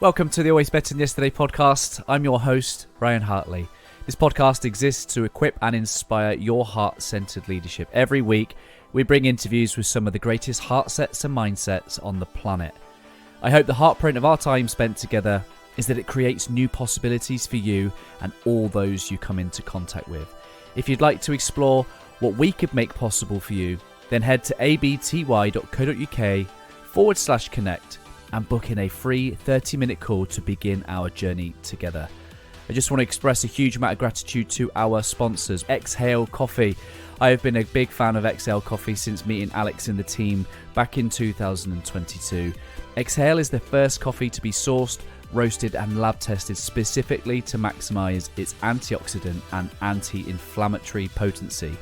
Welcome to the Always Better Than Yesterday podcast. I'm your host, Ryan Hartley. This podcast exists to equip and inspire your heart-centered leadership. Every week, we bring interviews with some of the greatest heart sets and mindsets on the planet. I hope the heartprint of our time spent together is that it creates new possibilities for you and all those you come into contact with. If you'd like to explore what we could make possible for you, then head to abty.co.uk/connect and book in a free 30-minute call to begin our journey together. I just want to express a huge amount of gratitude to our sponsors, Exhale Coffee. I have been a big fan of Exhale Coffee since meeting Alex and the team back in 2022. Exhale is the first coffee to be sourced, roasted and lab tested specifically to maximize its antioxidant and anti-inflammatory potency.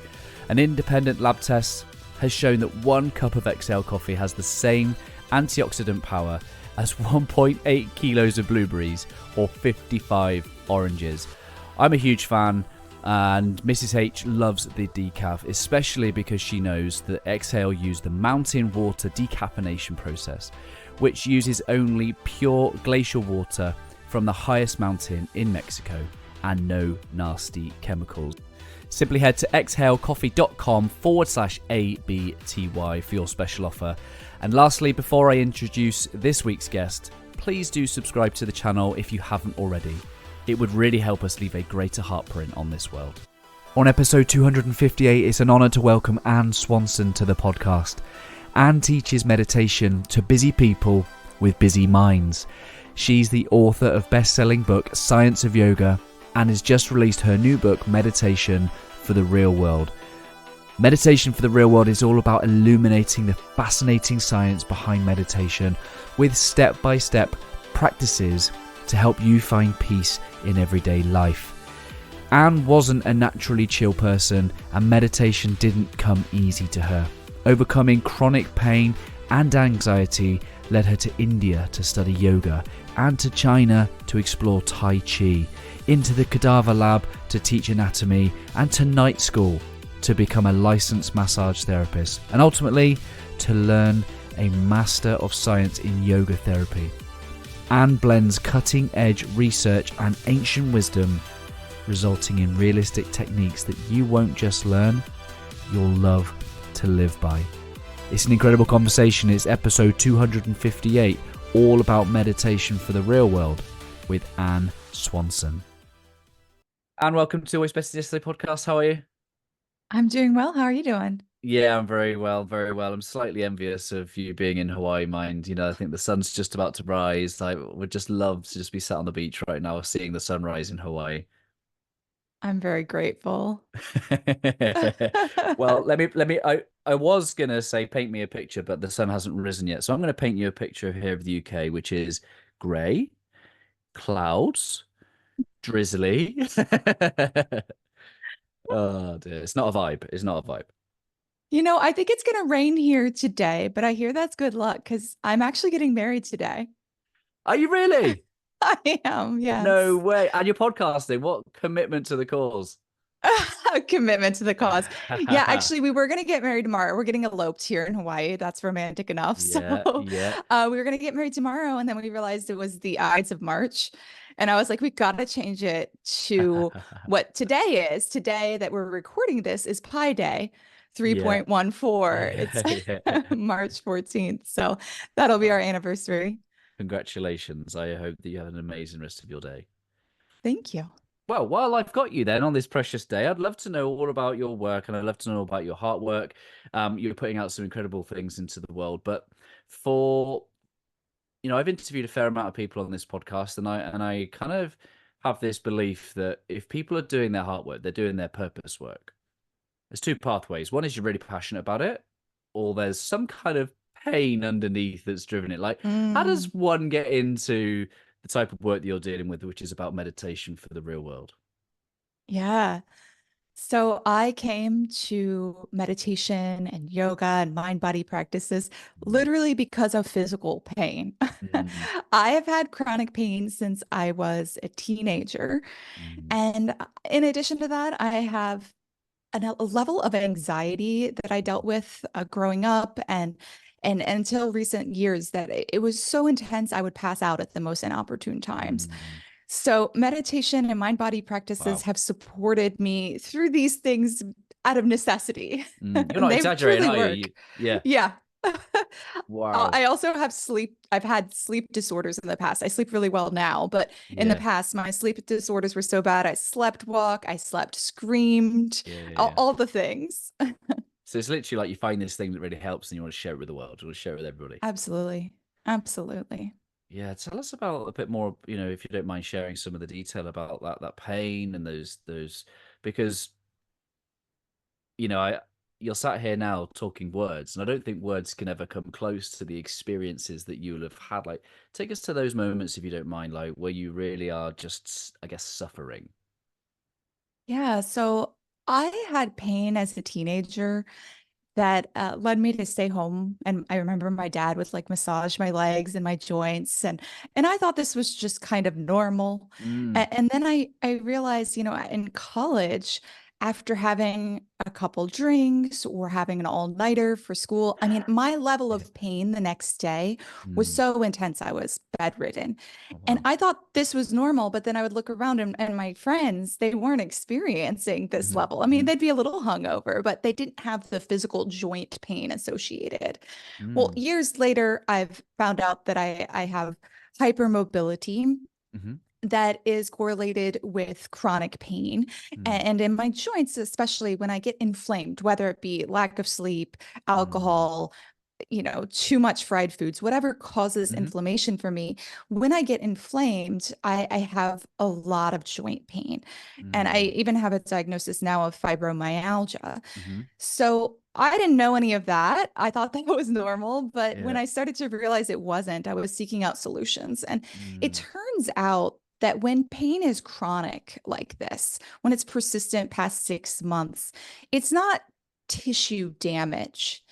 An independent lab test has shown that 1 cup of Exhale Coffee has the same antioxidant power as 1.8 kilos of blueberries or 55 oranges. I'm a huge fan, and Mrs. H loves the decaf, especially because she knows that Exhale use the mountain water decaffeination process, which uses only pure glacial water from the highest mountain in Mexico and no nasty chemicals. Simply head to exhalecoffee.com/ABTY for your special offer. And lastly, before I introduce this week's guest, please do subscribe to the channel if you haven't already. It would really help us leave a greater heartprint on this world. On episode 258, it's an honour to welcome Ann Swanson to the podcast. Ann teaches meditation to busy people with busy minds. She's the author of best-selling book Science of Yoga and has just released her new book, Meditation for the Real World. Meditation for the Real World is all about illuminating the fascinating science behind meditation with step-by-step practices to help you find peace in everyday life. Anne wasn't a naturally chill person, and meditation didn't come easy to her. Overcoming chronic pain and anxiety led her to India to study yoga and to China to explore Tai Chi, into the cadaver lab to teach anatomy, and to night school to become a licensed massage therapist, and ultimately to learn a master of science in yoga therapy. Anne blends cutting-edge research and ancient wisdom, resulting in realistic techniques that you won't just learn, you'll love to live by. It's an incredible conversation. It's episode 258, all about meditation for the real world, with Ann Swanson. Anne, welcome to Always Better Than Yesterday podcast. How are you? I'm doing well. How are you doing? Yeah, I'm very well, very well. I'm slightly envious of you being in Hawaii, mind. I think the sun's just about to rise. I would just love to just be sat on the beach right now, seeing the sunrise in Hawaii. I'm very grateful. Well, I was gonna say paint me a picture, but the sun hasn't risen yet. So I'm gonna paint you a picture here of the UK, which is grey, clouds, drizzly. Oh dear, it's not a vibe. It's not a vibe. I think it's going to rain here today, but I hear that's good luck because I'm actually getting married today. Are you really? I am, No yes. way. And you're podcasting. What commitment to the cause? A commitment to the cause. Yeah, actually, we were going to get married tomorrow. We're getting eloped here in Hawaii. That's romantic enough. Yeah, So yeah. we were going to get married tomorrow, and then we realized it was the Ides of March. And I was like, we got to change it to what today is. Today that we're recording this is Pi Day. Yeah. 3.14. It's Yeah. March 14th. So that'll be our anniversary. Congratulations. I hope that you have an amazing rest of your day. Thank you. Well, while I've got you then on this precious day, I'd love to know all about your work, and I'd love to know about your hard work. You're putting out some incredible things into the world, but I've interviewed a fair amount of people on this podcast, and I kind of have this belief that if people are doing their heart work, they're doing their purpose work. There's 2 pathways. One is you're really passionate about it, or there's some kind of pain underneath that's driven it. Like, how does one get into the type of work that you're dealing with, which is about meditation for the real world? Yeah. So I came to meditation and yoga and mind body practices literally because of physical pain. Mm, I have had chronic pain since I was a teenager. mm, And in addition to that, I have a level of anxiety that I dealt with growing up. And And until recent years that it was so intense, I would pass out at the most inopportune times. Mm. So meditation and mind body practices Wow. have supported me through these things out of necessity. You're And not they exaggerating, truly are you? work. Yeah. Yeah. Wow. I also have I've had sleep disorders in the past. I sleep really well now, but in the Yeah. past, my sleep disorders were so bad. I slept walk, I slept screamed, Yeah. Yeah. Yeah. all the things. So it's literally like you find this thing that really helps and you want to share it with the world. You want to share it with everybody. Absolutely. Absolutely. Yeah. Tell us about a bit more, if you don't mind sharing some of the detail about that pain and those, because, I you're sat here now talking words, and I don't think words can ever come close to the experiences that you'll have had. Like, take us to those moments, if you don't mind, like where you really are just, I guess, suffering. Yeah. So I had pain as a teenager that led me to stay home. And I remember my dad would like massage my legs and my joints, and I thought this was just kind of normal. Mm. And then I realized, in college, after having a couple drinks or having an all-nighter for school, I mean, my level of pain the next day was Mm. so intense, I was bedridden. Oh, And wow. I thought this was normal, but then I would look around and my friends, they weren't experiencing this Hmm. level. I mean, Hmm. they'd be a little hungover, but they didn't have the physical joint pain associated. Well, Mm. years later, I've found out that I have hypermobility Hmm. that is correlated with chronic pain. Mm. And in my joints, especially when I get inflamed, whether it be lack of sleep, Mm. alcohol, too much fried foods, whatever causes Hmm. inflammation for me, when I get inflamed, I have a lot of joint pain. And I Mm. even have a diagnosis now of fibromyalgia. Hmm. So I didn't know any of that. I thought that was normal. But when Yeah. I started to realize it wasn't, I was seeking out solutions. And it Mm. turns out that when pain is chronic like this, when it's persistent past 6 months, it's not tissue damage.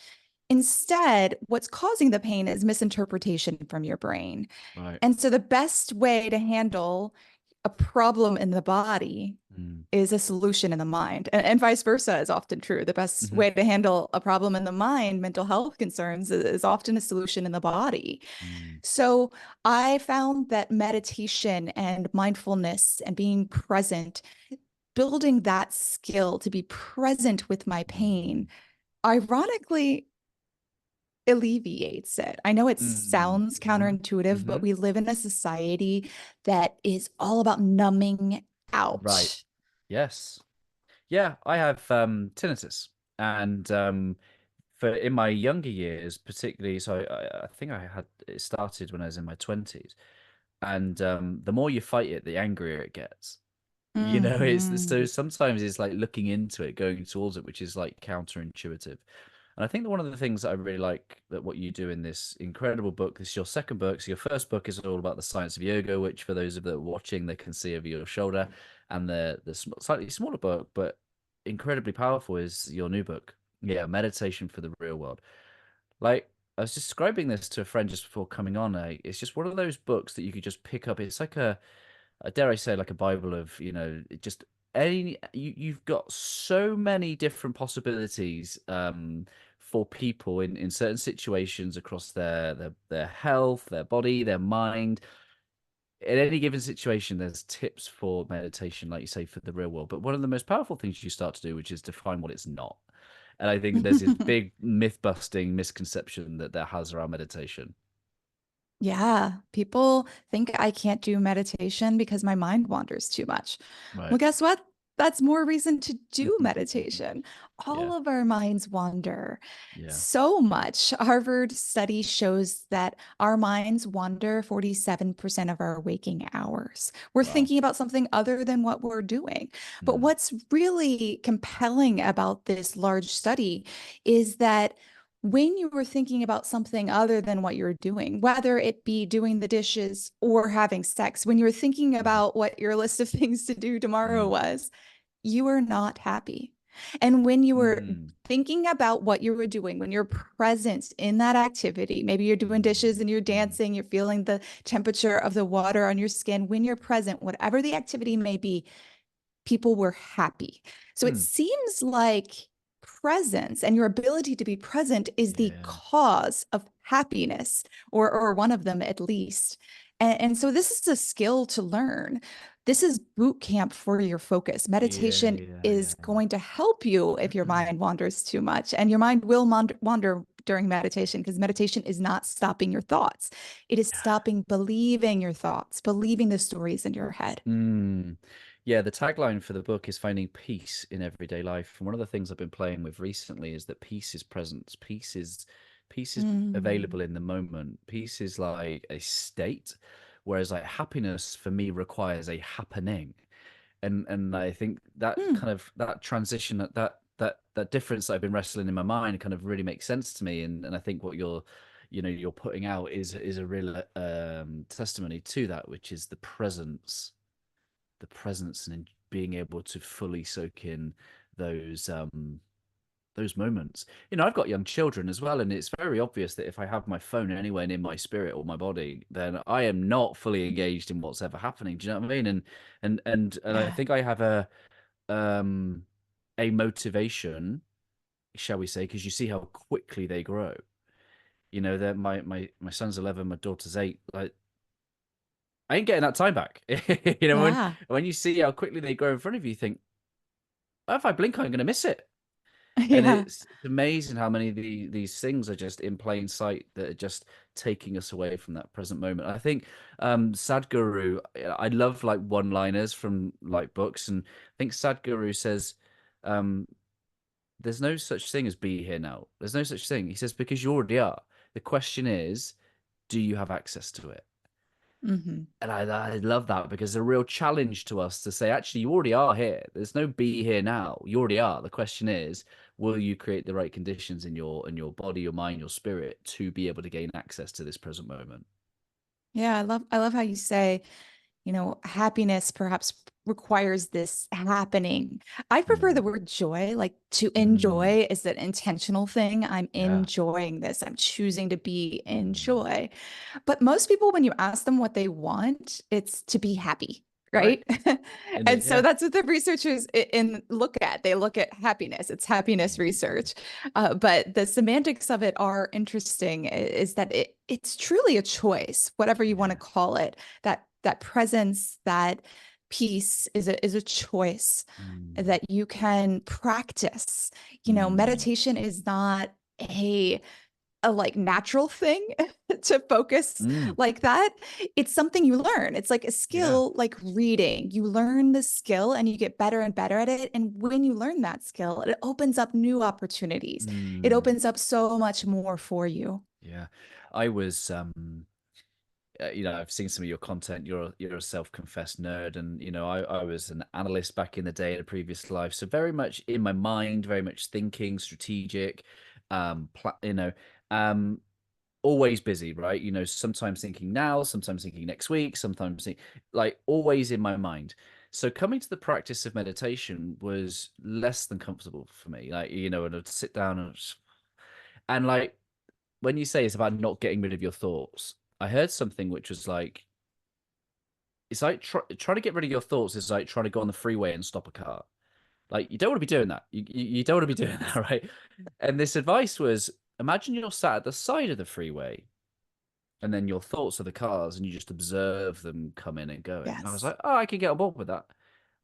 Instead, what's causing the pain is misinterpretation from your brain. Right. And so the best way to handle a problem in the body Mm. is a solution in the mind. And vice versa is often true. The best Hmm. way to handle a problem in the mind, mental health concerns, is often a solution in the body. Mm. So I found that meditation and mindfulness and being present, building that skill to be present with my Mm. pain, ironically alleviates it. I know it Mm. sounds Hmm. counterintuitive, but Hmm. we live in a society that is all about numbing Right. out. Yes. Yeah, I have tinnitus, and for in my younger years, particularly, so I think I had it started when I was in my 20s, and the more you fight it, the angrier it gets. It's Mhm. so sometimes it's like looking into it, going towards it, which is like counterintuitive. And I think that one of the things that I really like that what you do in this incredible book, this is your second book. So your first book is all about the science of yoga, which for those of that are watching, they can see over your shoulder. And the slightly smaller book, but incredibly powerful, is your new book. Yeah, meditation for the real world. Like, I was describing this to a friend just before coming on. It's just one of those books that you could just pick up. It's like dare I say, like a Bible of, just you've got so many different possibilities for people in certain situations across their health, their body, their mind. In any given situation, there's tips for meditation, like you say, for the real world. But one of the most powerful things you start to do, which is define what it's not. And I think there's this big myth busting misconception that has around meditation. Yeah, people think I can't do meditation because my mind wanders too much. Right. Well, guess what? That's more reason to do meditation. All Yeah. of our minds wander Yeah. so much. Harvard study shows that our minds wander 47% of our waking hours. We're Wow. thinking about something other than what we're doing. But Mm. what's really compelling about this large study is that when you were thinking about something other than what you're doing, whether it be doing the dishes or having sex, when you're thinking Mhm. about what your list of things to do tomorrow Mm. was, you were not happy. And when you were Mm. thinking about what you were doing, when you're present in that activity, maybe you're doing dishes Mm. and you're Mm. dancing, you're feeling the temperature of the water on your skin, when you're present, whatever the activity may be, people were happy. So it Mm. seems like presence and your ability to be present is the Yeah. cause of happiness, or one of them at least. And so this is a skill to learn. This is boot camp for your focus. Yeah, Meditation yeah, is yeah, going to help you if your mind wanders too much. And your mind will wander during meditation, because meditation is not stopping your thoughts. It is yeah. stopping believing your thoughts, believing the stories in your head. Mm. Yeah, the tagline for the book is finding peace in everyday life. And one of the things I've been playing with recently is that peace is presence. Peace is Mm, available in the moment. Peace is like a state, whereas like happiness for me requires a happening. And I think that mm. kind of that transition, that difference that I've been wrestling in my mind kind of really makes sense to me. And I think what you're putting out is a real testimony to that, which is the presence and being able to fully soak in those those moments. I've got young children as well, and it's very obvious that if I have my phone anywhere near my spirit or my body, then I am not fully engaged in what's ever happening. Do you know what I mean? And I Yeah. think I have um a motivation, shall we say, because you see how quickly they grow. That my son's 11, my daughter's 8. Like, I ain't getting that time back. When Yeah. when you see how quickly they grow in front of you, you think, oh, if I blink, I'm going to miss it. And Yeah. it's amazing how many of these things are just in plain sight that are just taking us away from that present moment. I think Sadhguru, I love like one-liners from like books, and I think Sadhguru says, um, "There's no such thing as be here now. There's no such thing." He says because you already are. The question is, do you have access to it? Hmm. And I love that because it's a real challenge to us to say, actually, you already are here. There's no be here now. You already are. The question is, will you create the right conditions in your body, your mind, your spirit to be able to gain access to this present moment? Yeah, I love how you say, happiness perhaps requires this happening. I prefer the Mm. word joy, like to Mm. enjoy is an intentional thing. I'm Yeah. enjoying this. I'm choosing to be in Mm. joy. But most people, when you ask them what they want, it's to be happy, Right. right? And And so yeah. that's what the researchers look at. They look at happiness. It's happiness Mm. research. But the semantics of it are interesting, is that it's truly a choice, whatever you want to Yeah. call it. That presence, that peace is a choice Mm. that you can practice. Mm. Meditation is not a like natural thing to focus Mm. like that. It's something you learn. It's like a Yeah. skill, like reading. You learn the skill and you get better and better at it. And when you learn that skill, it opens up new opportunities. It Mm. opens up so much more for you. Yeah. I was I've seen some of your content. You're a self-confessed nerd, and I was an analyst back in the day in a previous life, so very much in my mind, very much thinking, strategic, um, always busy, right? Sometimes thinking now, sometimes thinking next week, sometimes like always in my mind. So coming to the practice of meditation was less than comfortable for me. Like, and I'd sit down and like when you say it's about not getting rid of your thoughts, I heard something which was like, it's like trying to get rid of your thoughts is like trying to go on the freeway and stop a car. Like, you don't want to be doing that. You don't want to be doing that, right? And this advice was, imagine you're sat at the side of the freeway, and then your thoughts are the cars, and you just observe them come in and going. And I was Yes. like, oh, I can get on board with that.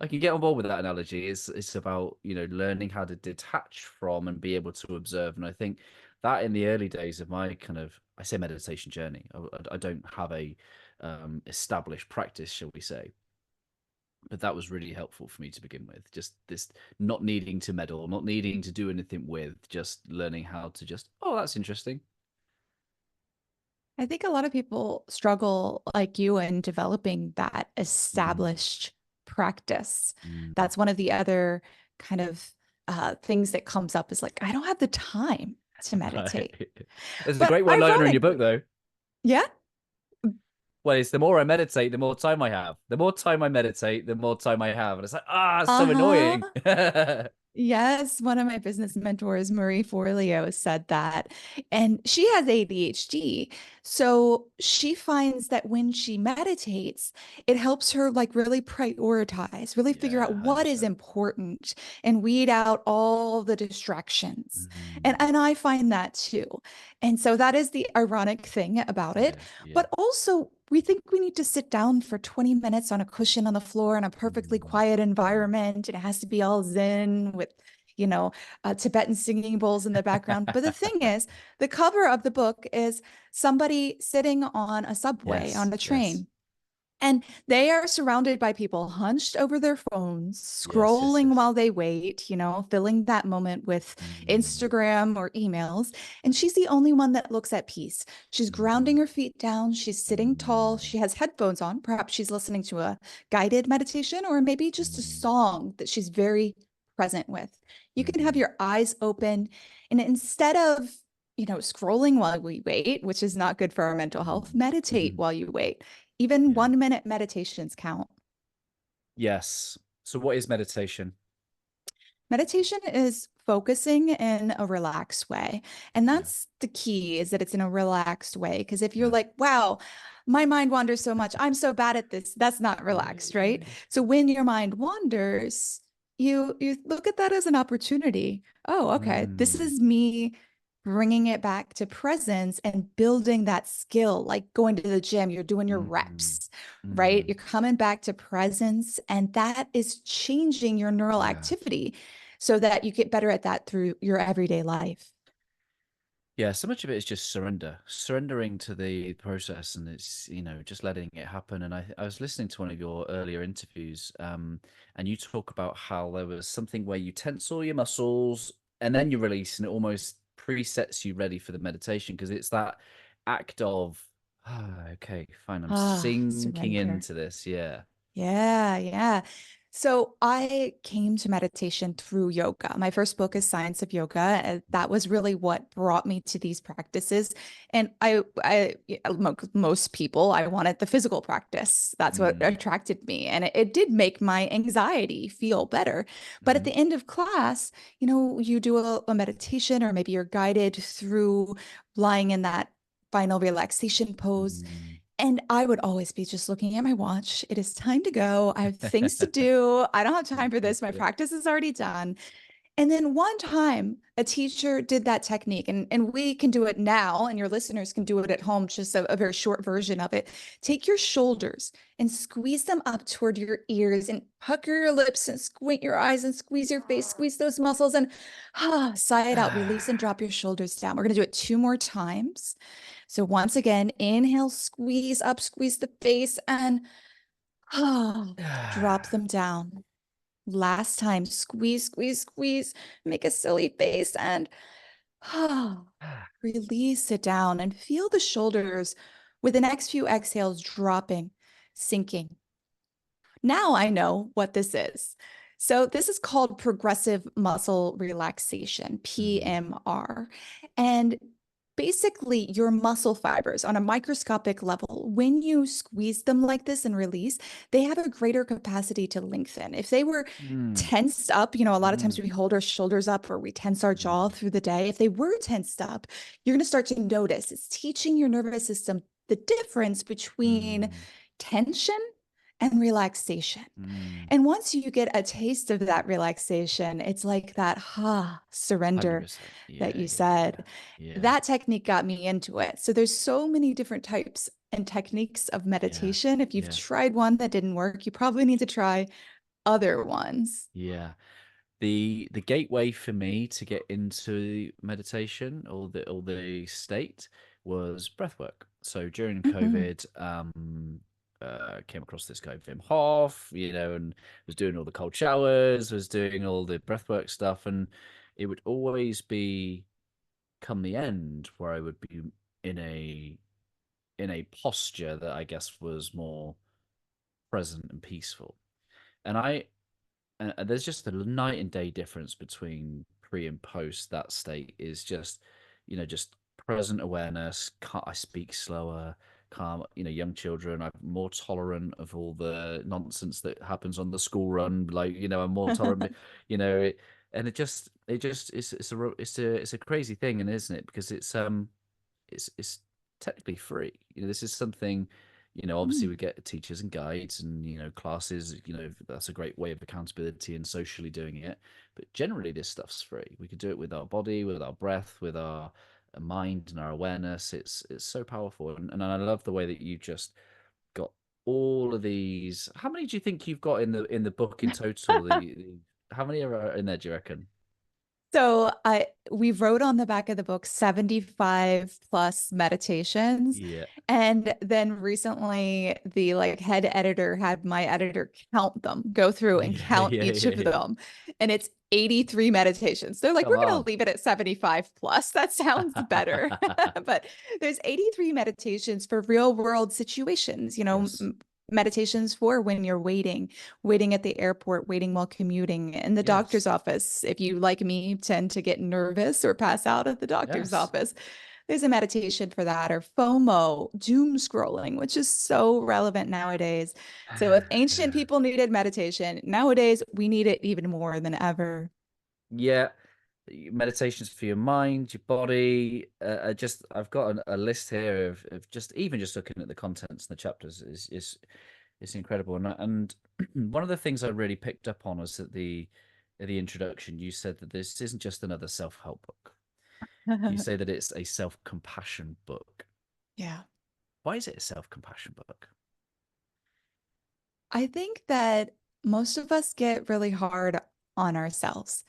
I can get on board with that analogy. It's about learning how to detach from and be able to observe. And I think that in the early days of my kind of, I say, meditation journey, I don't have a established practice, shall we say, but that was really helpful for me to begin with. Just this not needing to meddle, not needing to do anything with, just learning how to just, oh, that's interesting. I think a lot of people struggle like you in developing that Mm. established practice. Mm. That's one of the other kind of things that comes up, is like, I don't have the time to meditate. Right. There's a But great one-liner in your book, ironically, though. yeah. Well, it's the more I meditate, the more time I have. The more time I meditate, the more time I have. And it's like, it's so Uh-huh. annoying. Yes, one of my business mentors, Marie Forleo, said that. And she has ADHD. So she finds that when she meditates, it helps her like really prioritize, really figure Yeah, out what is 100%. important and weed out all the distractions. And Mm, and I find that too. And so that is the ironic thing about it. yeah, yeah. But also, we think we need to sit down for 20 minutes on a cushion on the floor in a perfectly Mm, quiet mm. environment. And it has to be all zen with, you know, Tibetan singing bowls in the background. But the thing is, the cover of the book is somebody sitting on a subway, Yes, on a yes. train, and they are surrounded by people hunched over their phones, Yes, yes, scrolling yes. while they wait, filling that moment with Mm, Instagram or emails. And she's the only one that looks at peace. She's grounding mm, her feet down. She's sitting tall. mm, She has headphones on. Perhaps she's listening to a guided meditation or maybe just a mm, song that she's very present with. You can have mm, your eyes open. And instead of scrolling while we wait, which is not good for our mental health, mm, meditate mm. while you wait. Even Yeah. 1 minute meditations count. Yes. So what is meditation? Meditation is focusing in a relaxed way. And Yeah. that's the key is that it's in a relaxed way. Because if you're Yeah. like, wow, my mind wanders so much, I'm so bad at this, that's not Yeah, relaxed, yeah, right? So when your mind wanders, you look at that as an opportunity. Oh, okay, this mm, is me bringing it back to presence and building that skill, like going to the gym, you're doing your mm, reps, right? mm. You're coming back to presence, and that is changing your neural Yeah. activity so that you get better at that through your everyday life. Yeah, so much of it is just surrender, surrendering to the process, and it's, just letting it happen. And I was listening to one of your earlier interviews, and you talk about how there was something where you tense all your muscles and then you release, and it almost presets you ready for the meditation because it's that act of, okay, fine, I'm Ah, sinking surrender. into this. Yeah. Yeah, yeah. So I came to meditation through yoga. My first book is Science of Yoga, and that was really what brought me to these practices. And most people, I wanted the physical practice. That's what Mm, attracted me, and it did make my anxiety feel better. But at hmm the end of class, you do a meditation, or maybe you're guided through lying in that final relaxation pose. mm. And I would always be just looking at my watch. It is time to go. I have things to do. I don't have Yeah, time for yeah, this. My yeah. practice is already done. And then one time, a teacher did that technique, and we can do it now, and your listeners can do it at home, just a very short version of it. Take your shoulders and squeeze them up toward your ears, and pucker your lips, and squint your eyes, and squeeze your face, squeeze those muscles, and sigh it out, release and drop your shoulders down. We're going to do it 2 more times. So once again, inhale, squeeze up, squeeze the face, and drop them down. Last time, squeeze, squeeze, squeeze, make a silly face, and release it down and feel the shoulders with the next few exhales dropping, sinking. Now I know what this is. So, this is called progressive muscle relaxation, Mm, PMR. And basically, your muscle fibers on a microscopic level, when you squeeze them like this and release, they have a greater capacity to lengthen. If they were mm, tensed up, a lot of times mm, we hold our shoulders up or we tense our jaw mm, through the day. If they were tensed up, you're going to start to notice it's teaching your nervous system the difference between mm, tension and relaxation. mm. And once you get a taste of that relaxation, it's like that surrender 100%. that Yeah, you yeah, yeah. said. Yeah, That technique got me into it. So there's so many different types and techniques of yeah, meditation. If you've yeah, tried one that didn't work, you probably need to try other ones. yeah. The gateway for me to get into meditation or the state was breath work. So during Mhm. COVID, came across this guy Wim Hof, and was doing all the cold showers, was doing all the breathwork stuff, and it would always be come the end where I would be in a posture that I guess was more present and peaceful. And there's just a night and day difference between pre and post. That state is just present awareness. I speak slower, calm. Young children, I'm more tolerant of all the nonsense that happens on the school run. Like, I'm more tolerant. You know, and it's a crazy thing, and isn't it? Because it's technically free. This is something, obviously Mm. we get teachers and guides and classes. That's a great way of accountability and socially doing it. But generally, this stuff's free. We could do it with our body, with our breath, with our mind and our awareness. It's so powerful, and I love the way that you just got all of these. How many do you think you've got in the book in total? How many are in there, do you reckon? So we wrote on the back of the book 75 plus meditations. Yeah. And then recently the like head editor had my editor count them, go through and Yeah, count yeah, each yeah, of yeah. them. And it's 83 meditations. They're like, Come we're going on. to leave it at 75 plus. That sounds better. But there's 83 meditations for real world situations, Yes. meditations for when you're waiting at the airport, waiting while commuting, in the Yes. doctor's office. If you, like me, tend to get nervous or pass out at the doctor's Yes. office, there's a meditation for that. Or FOMO, doom scrolling, which is so relevant nowadays. So if ancient Yeah. people needed meditation, nowadays we need it even more than ever. Yeah. Meditations for your mind, your body. I've got a list here of just even just looking at the contents and the chapters is incredible. And one of the things I really picked up on was at the introduction, you said that this isn't just another self-help book. You say that it's a self-compassion book. Yeah. Why is it a self-compassion book? I think that most of us get really hard on ourselves.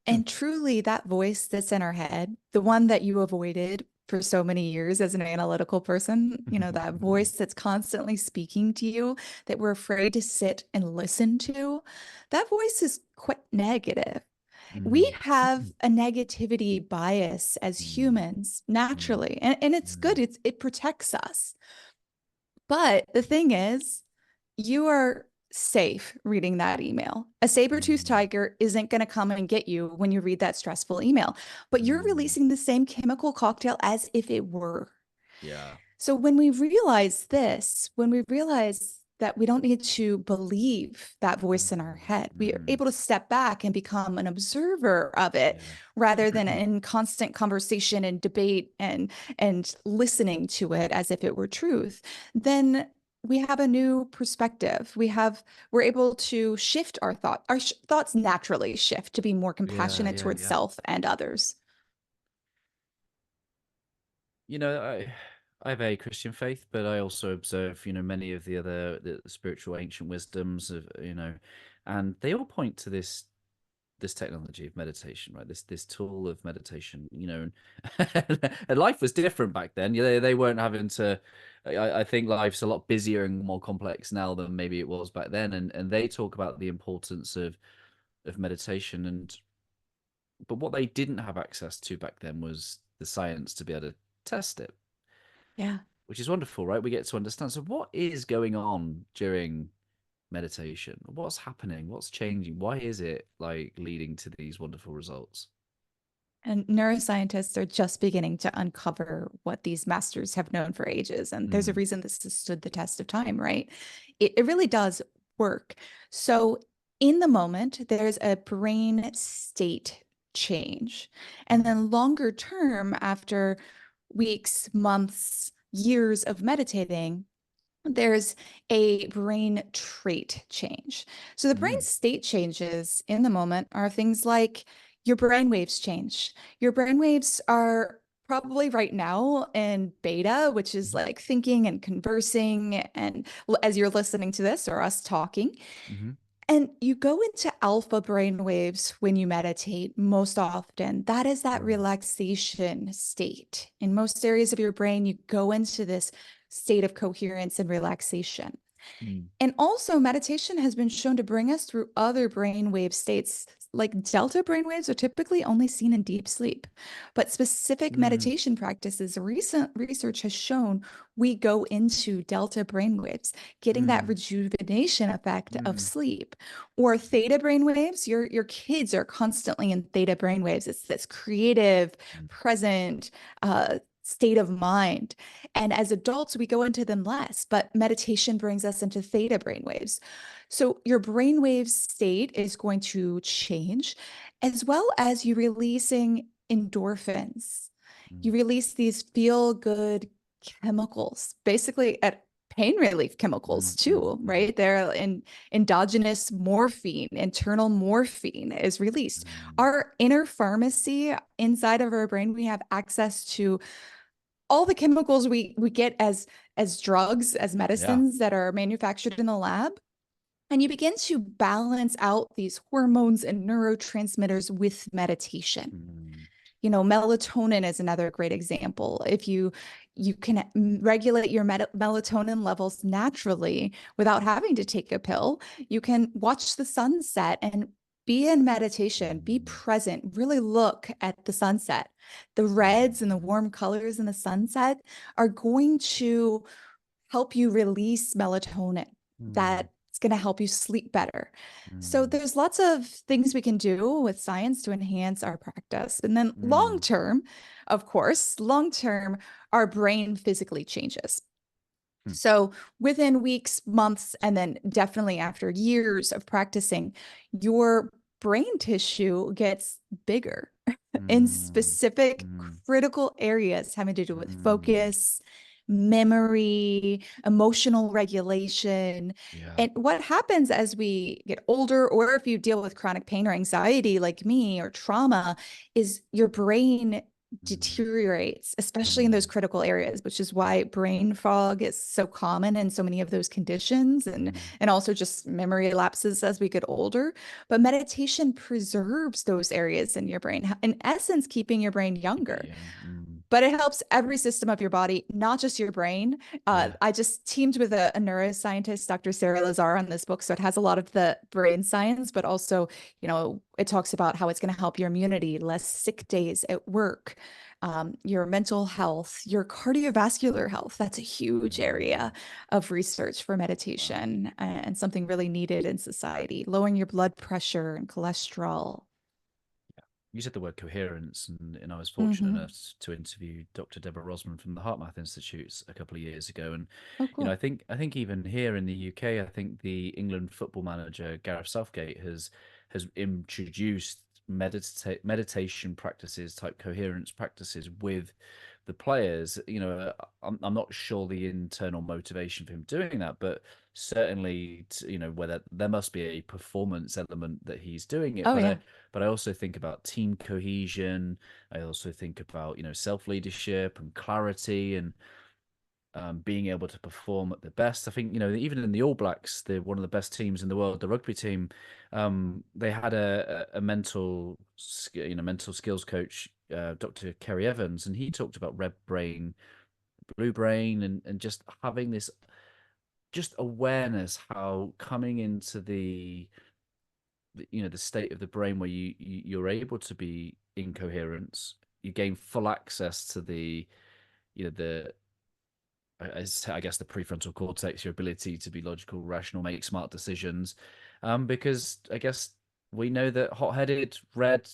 Hmm. And truly, that voice that's in our head, the one that you avoided for so many years as an analytical person, that voice that's constantly speaking to you, that we're afraid to sit and listen to, that voice is quite negative. We Mm. have a negativity bias as Mm. humans Mm. naturally, and it's good. Mm. It protects us. But the thing is, you are safe reading that email. A saber-toothed Mm. tiger isn't going to come and get you when you read that stressful email, but you're Mm. releasing the same chemical cocktail as if it were. Yeah. So when we realize this, when we realize that we don't need to believe that voice in our Mm. head, we are Mm. able to step back and become an observer of it Yeah. rather than in constant conversation and debate and listening to it as if it were truth, then we have a new perspective. We're able to shift our thought. Our thoughts naturally shift to be more Yeah, compassionate yeah, towards yeah. self and others. You know, I have a Christian faith, but I also observe, many of the spiritual ancient wisdoms of, and they all point to this technology of meditation, right? This tool of meditation, and life was different back then. They weren't having to. I think life's a lot busier and more complex now than maybe it was back then, and they talk about the importance of meditation, and but what they didn't have access to back then was the science to be able to test it, Yeah. which is wonderful, right? We get to understand. So, what is going on during meditation? What's happening? What's changing? Why is it like leading to these wonderful results? And neuroscientists are just beginning to uncover what these masters have known for ages. And there's a Mm. reason this has stood the test of time, right? It really does work. So, in the moment, there's a brain state change. And Mm. then, longer term, after weeks, months, years of meditating, there's a brain trait change. So the brain Mm. state changes in the moment are things like your brain waves change. Your brain waves are probably right now in beta, which is Mhm. like thinking and conversing. And as you're listening to this or us talking, Mhm. and you go into alpha brain waves when you meditate most often. That is that Mm. relaxation state. In most areas of your brain, you go into this state of coherence and relaxation. Mm. And also, meditation has been shown to bring us through other brainwave states. Like delta brainwaves are typically only seen in deep sleep, but specific Mm. meditation practices, recent research has shown we go into delta brainwaves, getting that Mm. rejuvenation effect of Mm. sleep. Or theta brainwaves, your kids are constantly in theta brainwaves. It's this creative, Mm. present, state of mind. And as adults, we go into them less, but meditation brings us into theta brainwaves. So your brainwave state is going to change, as well as you releasing endorphins. You Mm, release these feel good chemicals, basically at pain relief chemicals mm, mm, too, mm, right? They're in endogenous morphine, internal morphine is released. mm, Our inner pharmacy inside of our brain, we have access to all the chemicals we get as drugs, as yeah. medicines that are manufactured in the lab. And you begin to balance out these hormones and neurotransmitters with meditation. Mm, Melatonin is another great example. If you can regulate your melatonin levels naturally without having to take a pill, you can watch the sunset and be in meditation, be mm, present, really look at the sunset. The reds and the mm, warm colors in the sunset are going to help you release melatonin. mm, That's going to help you sleep better. So mm, there's lots of things we can do with science to enhance our practice. And then long mm, term, of course, long term, our brain physically changes. mm, So within weeks, months, and then definitely after years of practicing, your brain tissue gets bigger in mm, specific mm, critical areas having to do with mm. focus, memory, emotional regulation. Yeah. And what happens as we get older, or if you deal with chronic pain or anxiety like me or trauma, is your brain Mm, deteriorates, especially in those mm, critical areas, which is why brain fog is so common in so many of those conditions, mm. and also just memory lapses as we get older. But meditation preserves those areas in your brain, in essence, keeping your brain Keep it younger. young. Mm. But it helps every system of your body, not just your brain. Yeah. I just teamed with a neuroscientist, Dr. Sarah Lazar, on this book. So it has a lot of the brain science, but also, it talks about how it's going to help your immunity, less sick days at work, your mental health, your cardiovascular health. That's a huge Mm. area of research for Wow. meditation and something really needed in society, lowering your blood pressure and cholesterol. You said the word coherence, and I was fortunate Hmm. enough to interview Dr. Deborah Rosman from the HeartMath Institute a couple of years ago, and Oh, I cool. think even here in the UK, I think the England football manager Gareth Southgate has introduced meditation practices, type coherence practices with the players. I'm not sure the internal motivation for him doing that, but certainly, whether there must be a performance element that he's doing it, Oh, but yeah. I also think about team cohesion. I also think about self leadership and clarity, and being able to perform at the best. I think even in the All Blacks, they're one of the best teams in the world. The rugby team, they had a mental skills coach, Dr. Kerry Evans, and he talked about red brain, blue brain, and just having this just awareness how coming into the state of the brain where you're able to be in coherence, you gain full access to the you know the I guess the prefrontal cortex, your ability to be logical, rational, make smart decisions, because I guess we know that hot-headed, red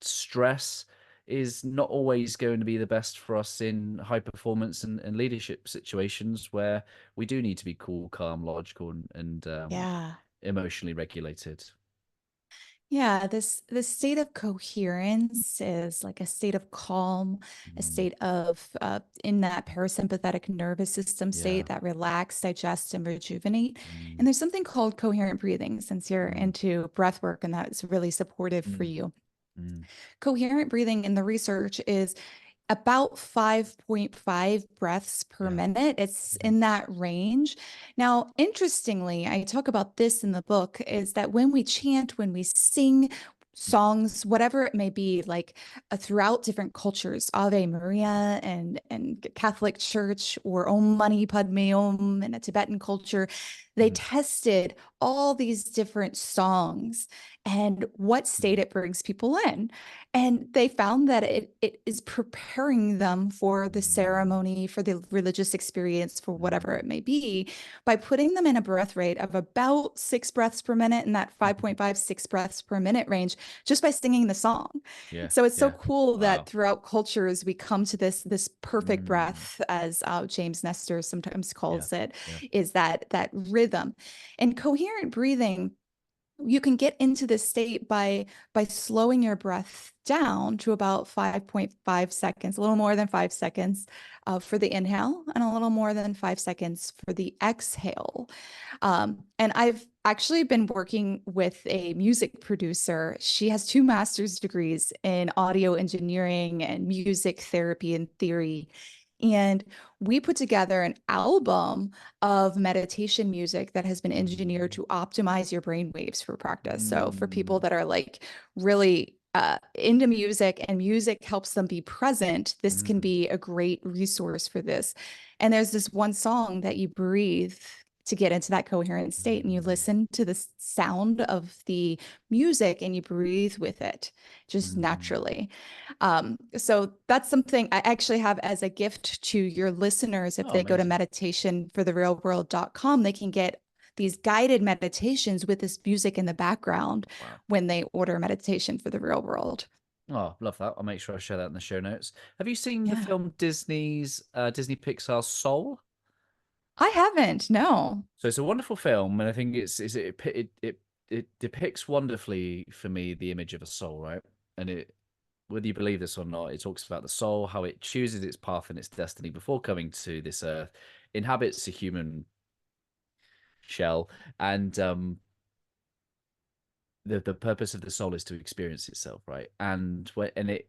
stress is not always going to be the best for us in high performance and leadership situations where we do need to be cool, calm, logical, and Yeah. emotionally regulated. Yeah, this state of coherence is like a state of calm, a Mm, state of in that parasympathetic nervous system yeah. state that relax, digest, and rejuvenate. And Mm, there's something called coherent breathing, since you're mm, into breath work and that's really supportive for mm, you. mm. Coherent breathing in the research is about 5.5 breaths per Yeah. minute. It's Mhm, in that range. Now, interestingly, I talk about this in the book, is that when we chant, when we sing songs, whatever it may be, like throughout different cultures, Ave Maria and Catholic Church, or Om Mani Padme Om in a Tibetan culture, They tested all these different songs and what state it brings people in. And they found that it is preparing them for the ceremony, for the religious experience, for whatever it may be, by putting them in a breath rate of about 6 breaths per minute in that 5.5, 6 breaths per minute range, just by singing the song. Yeah, So it's so yeah. cool that Wow. throughout cultures we come to this perfect Mm, breath, as James Nestor sometimes yeah, calls it, yeah. is that rhythm. And coherent breathing, you can get into this state by slowing your breath down to about 5.5 seconds, a little more than 5 seconds for the inhale, and a little more than 5 seconds for the exhale. And I've actually been working with a music producer. She has 2 master's degrees in audio engineering and music therapy and theory. And we put together an album of meditation music that has been engineered Mm, to optimize your brain waves for practice. So for people mm, that are like really into music and music helps them be present, this can mm, be a great resource for this. And there's this one song that you breathe to get into that coherent state, and you mm, listen to the sound of the music and you breathe with it just mm. naturally. So that's something I actually have as a gift to your listeners. If Oh, they go to amazing. meditationfortherealworld.com, they can get these guided meditations with this music in the background Wow. when they order meditation for the real world. Oh, love that. I'll make sure I share that in the show notes. Have you seen the Yeah. film Disney Pixar's Soul? I haven't, no. So it's a wonderful film, and I think it depicts wonderfully for me the image of a soul, right? And it, whether you believe this or not, it talks about the soul, how it chooses its path and its destiny before coming to this earth, inhabits a human shell, and the purpose of the soul is to experience itself, right? And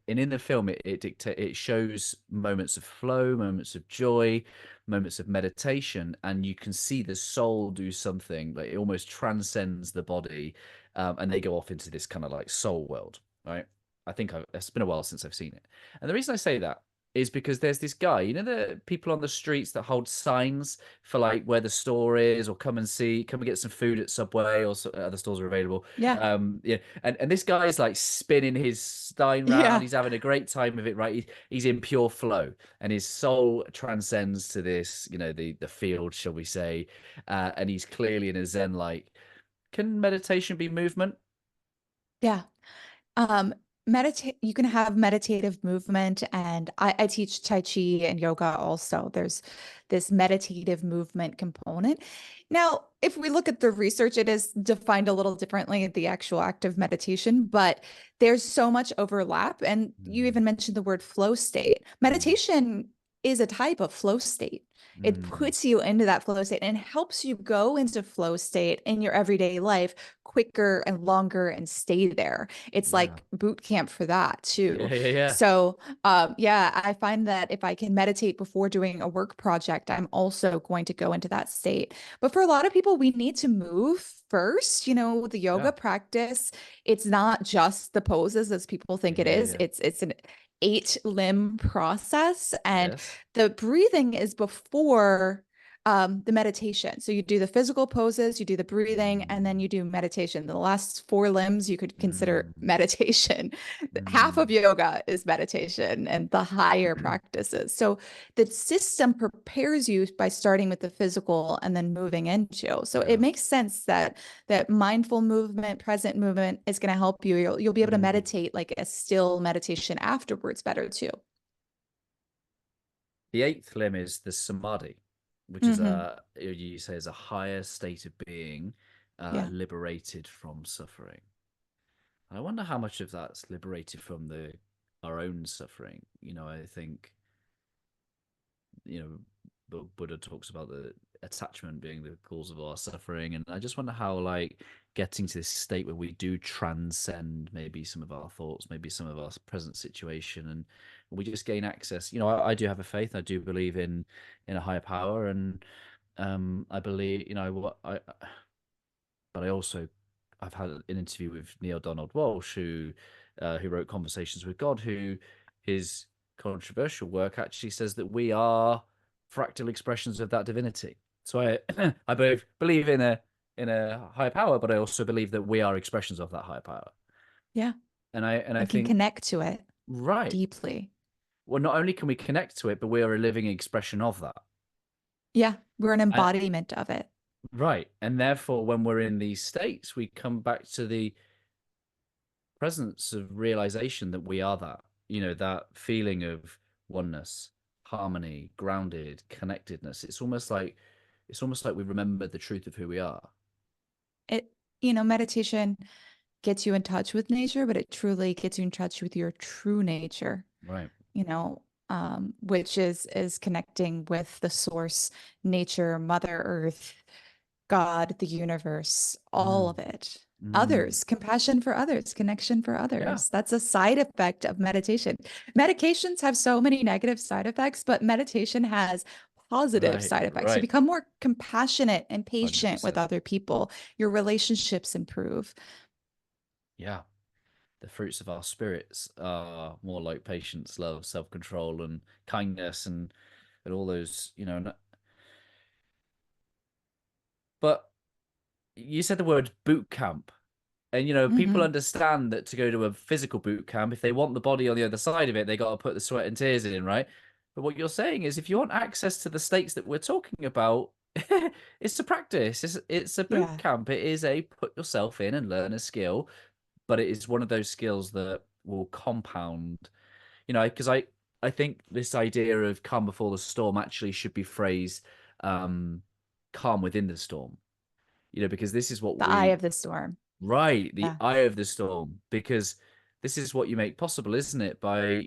in the film it shows moments of flow, moments of joy, moments of meditation, and you can see the soul do something like it almost transcends the body, and they go off into this kind of like soul world, right? It's been a while since I've seen it, and the reason I say that is because there's this guy, you know, the people on the streets that hold signs for like where the store is, or come and get some food at Subway, or other stores are available. Yeah. Yeah, and this guy is like spinning his stein round. Yeah. He's having a great time of it, right? He's in pure flow, and his soul transcends to this, you know, the field, shall we say? And he's clearly in a Zen like. Can meditation be movement? Yeah. Um, meditate, you can have meditative movement, and I teach Tai Chi and yoga also. There's this meditative movement component. Now, if we look at the research, it is defined a little differently, the actual act of meditation, but there's so much overlap. And you Mm, even mentioned the word flow state. mm, Meditation is a type of flow state. It mm, puts you into that flow state and helps you go into flow state in your everyday life quicker and longer and stay there. It's yeah, like boot camp for that too. yeah, yeah, yeah. So, yeah, I find that if I can meditate before doing a work project, I'm also going to go into that state. But for a lot of people, we need to move first. You know, the Yeah. yoga practice, it's not just the poses as people think it Yeah, is. yeah. It's an 8 limb process, and Yes. the breathing is before the meditation. So you do the physical poses, you do the breathing, and then Mm, you do meditation. The last 4 limbs you could consider mm, meditation. Half of mm. yoga is meditation and the higher practices. So the system prepares you by starting with the physical and then moving into. So it Yeah. makes sense that mindful movement, present movement is going to help you. You'll be able to Mm. meditate like a still meditation afterwards better too. The eighth limb is the Samadhi, which is Hmm. a, you say, is a higher state of being, Yeah. liberated from suffering. I wonder how much of that's liberated from the our own suffering. You know, I think, you know, Buddha talks about the attachment being the cause of our suffering, and I just wonder how like getting to this state where we do transcend maybe some of our thoughts, maybe some of our present situation, and we just gain access. You know, I do have a faith. I do believe in a higher power, and I believe, you know, what I. But I also, I've had an interview with Neil Donald Walsh, who wrote Conversations with God, who his controversial work actually says that we are fractal expressions of that divinity. So I believe in a higher power, but I also believe that we are expressions of that higher power. Yeah. And I And can think, connect to it right. deeply. Well, not only can we connect to it, but we are a living expression of that. Yeah. We're an And, embodiment of it. right. And therefore, when we're in these states, we come back to the presence of realization that we are that, that feeling of oneness, harmony, grounded, connectedness. It's almost like we remember the truth of who we are. It, meditation gets you in touch with nature, but it truly gets you in touch with your true nature, Right. which is connecting with the source, nature, Mother Earth, God, the universe, all Mm. of it. Mm. Others, compassion for others, connection for Yeah. others. That's a side effect of meditation. Medications have so many negative side effects, but meditation has positive Right. side effects. You Right. become more compassionate and patient with 100%. other people. Your relationships improve. Yeah. The fruits of our spirits are more like patience, love, self-control, and kindness, and all those, but you said the word boot camp. And people Mhm. understand that to go to a physical boot camp, if they want the body on the other side of it, they got to put the sweat and tears in, right? But what you're saying is, if you want access to the states that we're talking about, it's a practice. It's a boot Yeah. camp. It is a put yourself in and learn a skill, but it is one of those skills that will compound. Because I think this idea of calm before the storm actually should be phrased um, calm within the storm. Because this is what The eye we of the storm. Right, the Yeah. eye of the storm, because this is what you make possible, isn't it? By,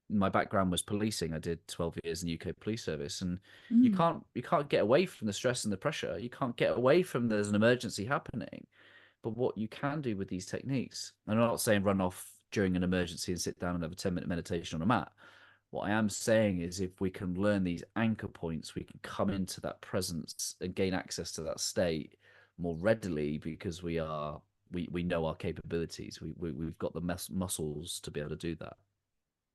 my background was policing. I did 12 years in the UK police service, and you Mm. can't get away from the stress and the pressure. You can't get away from there's an emergency happening. But what you can do with these techniques, and I'm not saying run off during an emergency and sit down and have a 10-minute meditation on a mat. What I am saying is if we can learn these anchor points, we can come into that presence and gain access to that state more readily because we know our capabilities. We've got the muscles to be able to do that.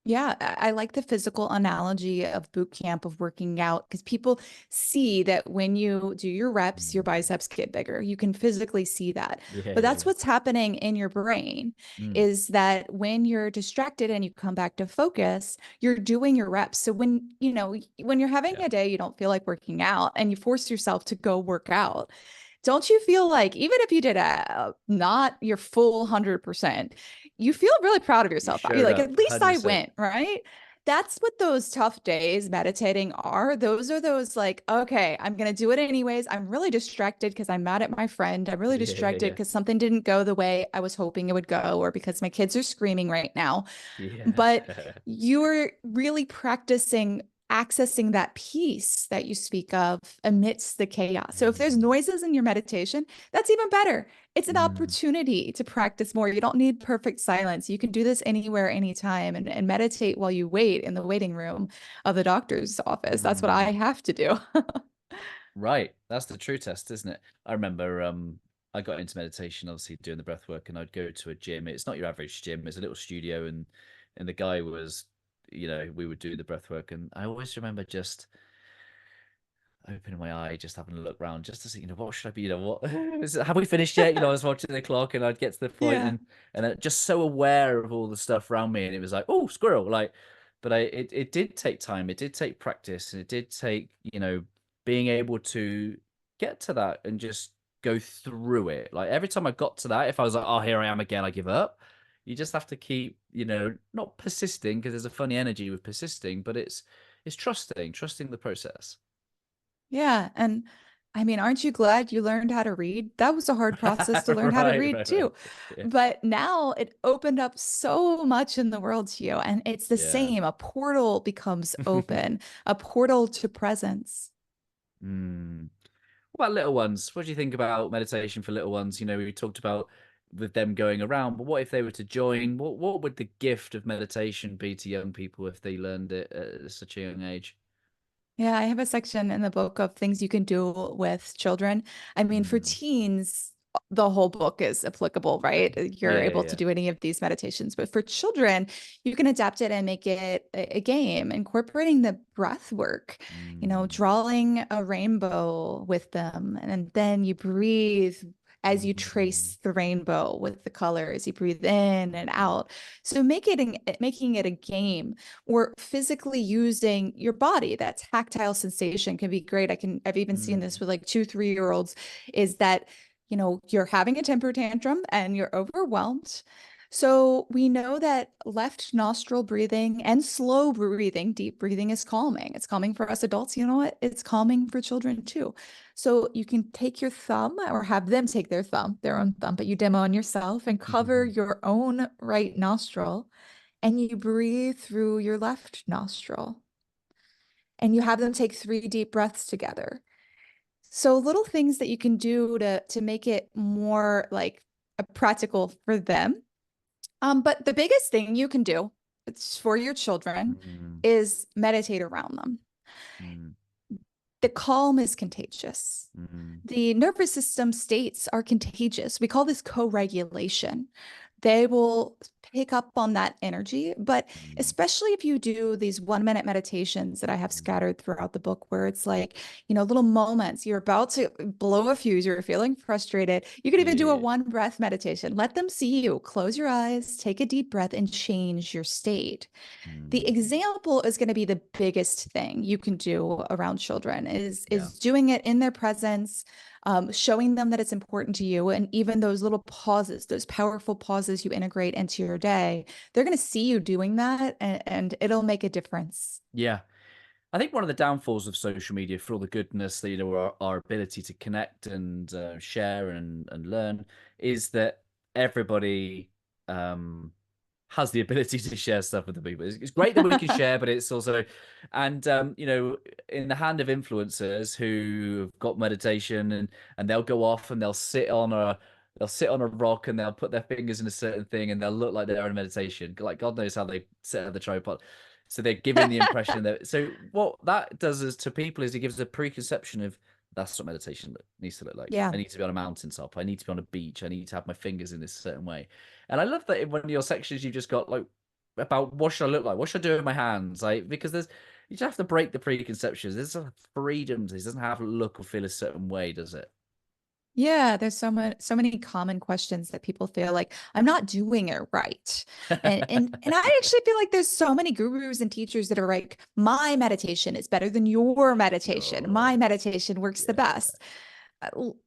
Yeah, I like the physical analogy of boot camp of working out because people see that when you do your reps, your Mm. biceps get bigger. You can physically see that. Yeah, But yeah, that's yeah. what's happening in your brain Mm. is that when you're distracted and you come back to focus, you're doing your reps. So when you're having Yeah. a day you don't feel like working out and you force yourself to go work out, don't you feel like even if you did not your full 100%, you feel really proud of You yourself? You're showed like, at up least I 100%. went, right? That's what those tough days meditating are. Those are those like, okay, I'm going to do it anyways. I'm really distracted because I'm mad at my friend. I'm really Yeah, yeah, distracted yeah. because something didn't go the way I was hoping it would go, or because my kids are screaming right now. Yeah. But you're really practicing accessing that peace that you speak of amidst the chaos. So if there's Mm. noises in your meditation, that's even better. It's an Mm. opportunity to practice more. You don't need perfect silence. You can do this anywhere, anytime, and meditate while you wait in the waiting room of the doctor's office. That's what I Mm. have to do. Right. That's the true test, isn't it? I remember I got into meditation, obviously doing the breath work, and I'd go to a gym. It's not your average gym, it's a little studio, and the guy was, we would do the breath work, and I always remember just opening my eye, just having a look around, just to see, what should I be, what have we finished yet? I was watching the clock, and I'd get to the point, Yeah. and just so aware of all the stuff around me, and it was like, oh, squirrel, like. But it did take time, it did take practice, and it did take, being able to get to that and just go through it. Like every time I got to that, if I was like, oh, here I am again, I give up. You just have to keep, not persisting because there's a funny energy with persisting, but it's trusting the process. Yeah. And I mean, aren't you glad you learned how to read? That was a hard process to learn how to Right, read right, right. too. Yeah. But now it opened up so much in the world to you. And it's the Yeah. same. A portal becomes open, a portal to presence. Mm. What about little ones? What do you think about meditation for little ones? We talked about with them going around, but what if they were to join? What would the gift of meditation be to young people if they learned it at such a young age? Yeah, I have a section in the book of things you can do with children. I mean, for Mm. teens, the whole book is applicable, right? You're Yeah, able to yeah. do any of these meditations. But for children, you can adapt it and make it a game, incorporating the breath work, Mm, drawing a rainbow with them. And then you breathe as you mm, trace the rainbow with the colors. You breathe in and mm, out. So making it a game, or physically using your body. That tactile sensation can be great. I've even seen this mm, with like 2, 3 year olds, is that you're having a temper tantrum and you're overwhelmed. So we know that left nostril breathing and slow breathing, deep breathing, is calming. It's calming for us adults. You know what? It's calming for children too. So you can take your thumb, or have them take their own thumb, but you demo on yourself and cover your own right nostril, and you breathe through your left nostril. And you have them take 3 deep breaths together. So little things that you can do to make it more like a practical for them. But the biggest thing you can do, it's for your children, mm, is meditate around them. mm, The calm is contagious. mm, The nervous system states are contagious. We call this co-regulation. They will pick up on that energy, but mm, especially if you do these 1 minute meditations that I have mm. scattered throughout the book, where it's like, little moments, you're about to blow a fuse, you're feeling frustrated. You could even do a Yeah. 1 breath meditation. Let them see you. Close your eyes, take a deep breath, and change your state. The Mm, example is going to be the biggest thing you can do around children, is yeah. doing it in their presence, showing them that it's important to you. And even those little pauses, those powerful pauses you integrate into your day, they're going to see you doing that, and it'll make a difference. Yeah. I think one of the downfalls of social media, for all the goodness that our ability to connect and share and learn, is that everybody um, has the ability to share stuff with the people. It's great that we can share, but it's also, and in the hand of influencers who've got meditation, and they'll go off and they'll sit on a rock and they'll put their fingers in a certain thing and they'll look like they're in meditation. Like God knows how they set up the tripod. So they're giving the impression that. So what that does is to people is it gives a preconception of that's what meditation needs to look like. Yeah. I need to be on a mountaintop. I need to be on a beach. I need to have my fingers in this certain way. And I love that in one of your sections you've just got like about what should I look like? What should I do with my hands? Like because you just have to break the preconceptions. There's a freedom. This doesn't have to look or feel a certain way, does it? Yeah, there's so many common questions that people feel like I'm not doing it right. And I actually feel like there's so many gurus and teachers that are like, my meditation is better than your meditation. My Oh, meditation works the yeah. best.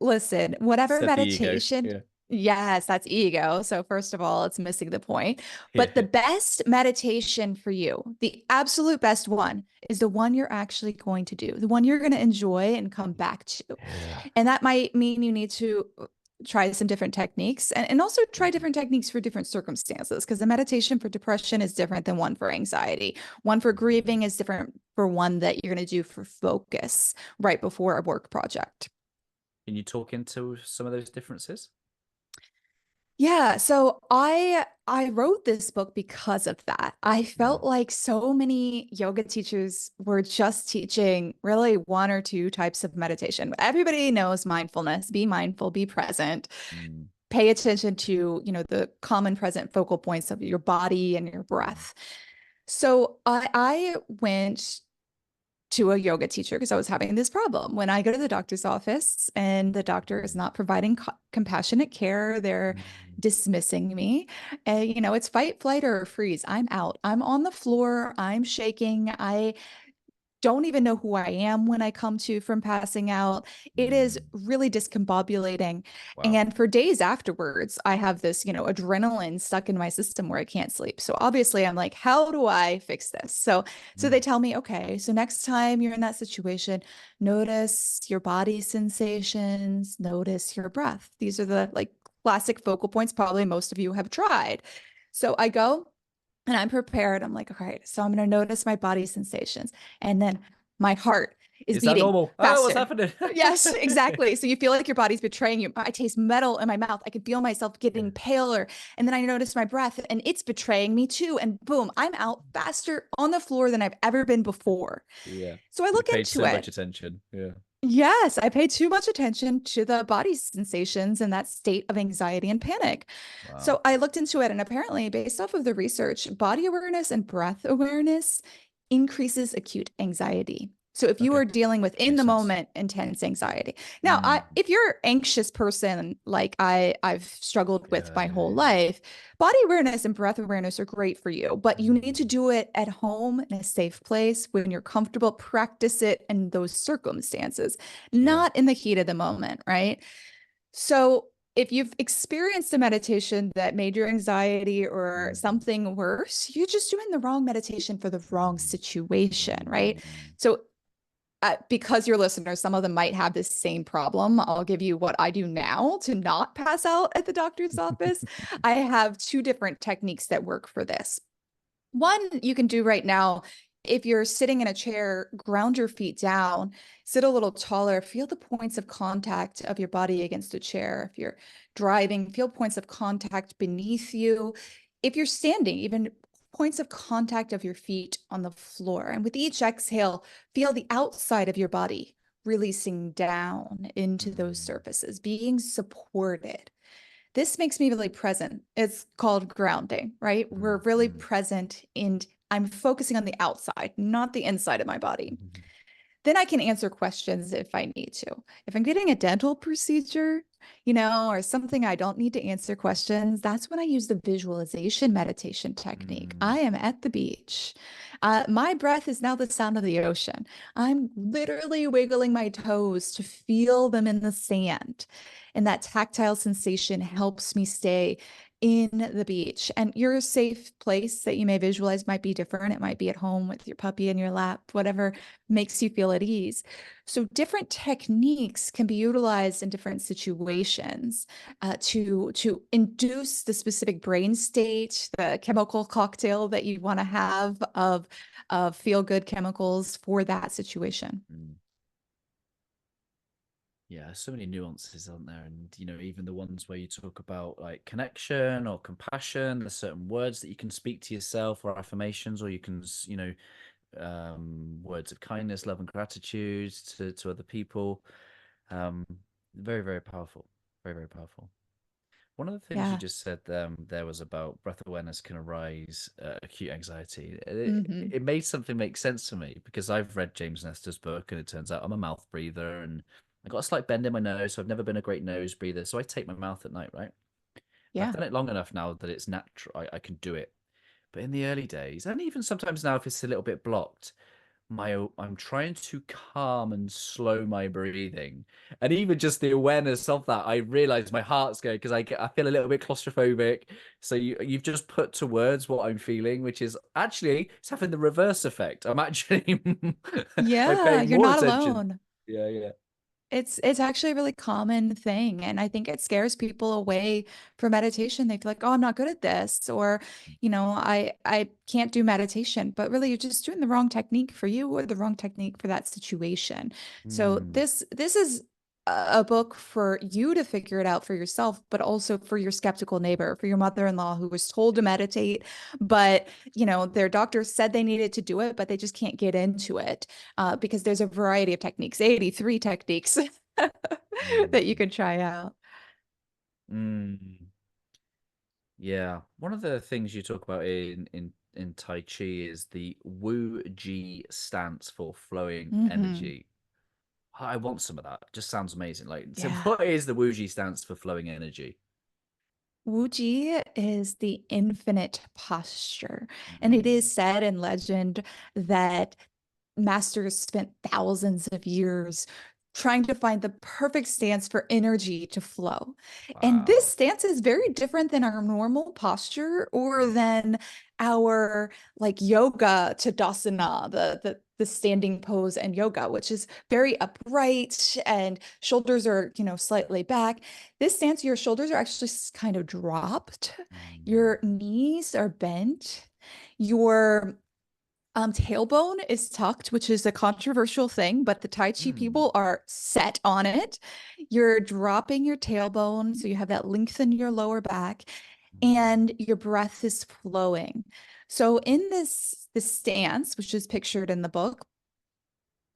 Listen, whatever Set the ego. meditation, Yeah. yes, that's ego. So first of all, it's missing the point. But the Yeah. best meditation for you, the absolute best one, is the one you're actually going to do, the one you're going to enjoy and come back to. Yeah. And that might mean you need to try some different techniques, and also try different techniques for different circumstances, because the meditation for depression is different than one for anxiety. One for grieving is different for one that you're going to do for focus right before a work project. Can you talk into some of those differences? Yeah, so I wrote this book because of that. I Mm, felt like so many yoga teachers were just teaching really 1 or 2 types of meditation. Everybody knows mindfulness, be mindful, be present, mm, pay attention to, the common present focal points of your body and your mm, breath. So I went to a yoga teacher because I was having this problem. When I go to the doctor's office and the doctor is not providing compassionate care, they're mm. dismissing me. And, it's fight, flight, or freeze. I'm out. I'm on the floor. I'm shaking. I don't even know who I am when I come to from passing out. It is Mm. really discombobulating. Wow. And for days afterwards, I have this, adrenaline stuck in my system where I can't sleep. So obviously I'm like, how do I fix this? So they Mm, tell me, okay, so next time you're in that situation, notice your body sensations, notice your breath. These are the like classic focal points probably most of you have tried. So I go and I'm prepared. I'm like, all right, so I'm going to notice my body sensations. And then my heart is is that beating normal? Oh, what's faster. happening? Yes, exactly. So you feel like your body's betraying you. I taste metal in my mouth. I can feel myself getting paler. And then I notice my breath and it's betraying me too. And boom, I'm out faster on the floor than I've ever been before. Yeah. So I You look paid into so it. much attention. Yeah. Yes, I pay too much attention to the body sensations and that state of anxiety and panic. Wow. So I looked into it, and apparently, based off of the research, body awareness and breath awareness increases acute anxiety. So if you Okay. are dealing with in Makes the sense. moment intense anxiety. Now, Mm. if you're an anxious person like I've struggled with Yeah, my yeah, whole yeah. life, body awareness and breath awareness are great for you, but you need to Mm. do it at home in a safe place when you're comfortable. Practice it in those circumstances, Yeah. not in the heat of the moment, right? So, if you've experienced a meditation that made your anxiety or Mm. something worse, you're just doing the wrong meditation for the wrong Mm. situation, right? Mm. So, because your listeners, some of them might have this same problem, I'll give you what I do now to not pass out at the doctor's office. I have two different techniques that work for this. One you can do right now, if you're sitting in a chair, ground your feet down, sit a little taller, feel the points of contact of your body against a chair. If you're driving, feel points of contact beneath you. If you're standing, even points of contact of your feet on the floor. And with each exhale, feel the outside of your body releasing down into those Mm. surfaces, being supported. This makes me really present. It's called grounding, right? We're Mm. really Mm. present, and I'm focusing on the outside, not the inside of my body. Mm. Then I can answer questions if I need to. If I'm getting a dental procedure, or something I don't need to answer questions, that's when I use the visualization meditation technique. Mm. I am at the beach. My breath is now the sound of the ocean. I'm literally wiggling my toes to feel them in the sand. And that tactile sensation helps me stay in the beach. And your safe place that you may visualize might be different. It might be at home with your puppy in your lap, whatever makes you feel at ease. So, different techniques can be utilized in different situations to induce the specific brain state, the chemical cocktail that you want to have of feel good chemicals for that situation. Mm. Yeah, so many nuances, aren't there? And even the ones where you talk about like connection or compassion, there's certain words that you can speak to yourself or affirmations, or you can, words of kindness, love, and gratitude to other people. Um, very, very powerful. Very, very powerful. One of the things you Yeah. just said there was about breath awareness can arise acute anxiety. Hmm. It made something make sense to me because I've read James Nestor's book, and it turns out I'm a mouth breather, and I got a slight bend in my nose, so I've never been a great nose breather. So I take my mouth at night, right? I've Yeah. done it long enough now that it's natural. I can do it. But in the early days, and even sometimes now, if it's a little bit blocked, I'm trying to calm and slow my breathing, and even just the awareness of that, I realize my heart's going because I feel a little bit claustrophobic. So you've just put to words what I'm feeling, which is actually it's having the reverse effect. I'm actually I'm Yeah. paying You're more not attention. alone. Yeah, yeah. It's actually a really common thing, and I think it scares people away from meditation. They feel like, "Oh, I'm not good at this," or, I can't do meditation. But really, you're just doing the wrong technique for you or the wrong technique for that situation. So Mm, this is a book for you to figure it out for yourself, but also for your skeptical neighbor, for your mother-in-law who was told to meditate, but their doctor said they needed to do it, but they just can't get into it because there's a variety of techniques, 83 techniques that you mm, can try out. mm. Yeah, one of the things you talk about in Tai Chi is the Wu Ji stance for flowing Hmm. energy. I want some of that. Just sounds amazing. Like, so Yeah. what is the Wu Ji stance for flowing energy? Wuji is the infinite posture. And it Mm, is said in legend that masters spent thousands of years trying to find the perfect stance for energy to flow. And this wow. stance is very different than our normal posture or than our like yoga tadasana, the standing pose and yoga, which is very upright and shoulders are, slightly back. This stance, your shoulders are actually kind of dropped. Mm, Your knees are bent. Your tailbone is tucked, which is a controversial thing, but the Tai Chi mm, people are set on it. You're dropping your tailbone, so you have that length in your lower back, mm, and your breath is flowing. So in this stance, which is pictured in the book,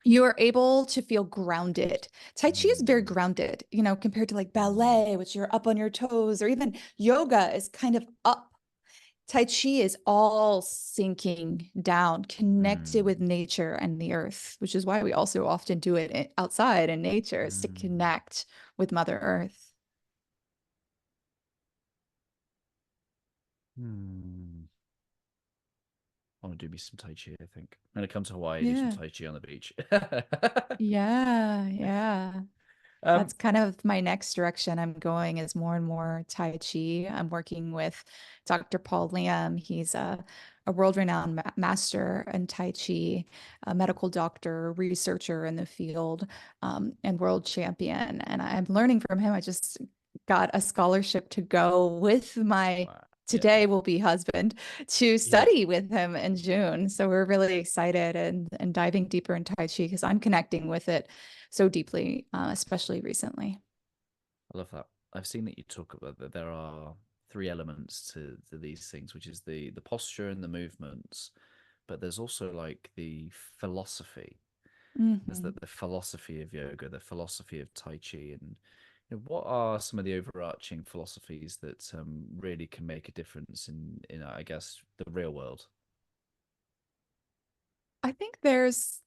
You are able to feel grounded. Tai Chi is very Mm, grounded, compared to like mm, ballet, which you're up on your toes, or even yoga is kind of up. Tai Chi is all sinking down, connected with mm, nature and the earth, which is why we also often do it outside in nature, is to mm, connect with Mother Earth. mm. I want to do me some Tai Chi, I think. When I come to Hawaii, do some Yeah. Tai Chi on the beach. Yeah. Yeah. um, That's kind of my next direction I'm going is more and more Tai Chi. I'm working with Dr. Paul Lam. He's a world-renowned master in Tai Chi, a medical doctor, researcher in the field, and world champion. And I'm learning from him. I just got a scholarship to go with my wow. Yeah, today yeah. will be husband to Yeah. study with him in June. So we're really excited and diving deeper in Tai Chi because I'm connecting with it so deeply, especially recently. I love that. I've seen that you talk about that there are three elements to these things, which is the posture and the movements, but there's also like the philosophy. There's Hmm. the philosophy of yoga, the philosophy of Tai Chi, and what are some of the overarching philosophies that really can make a difference in I guess the real world? I think there's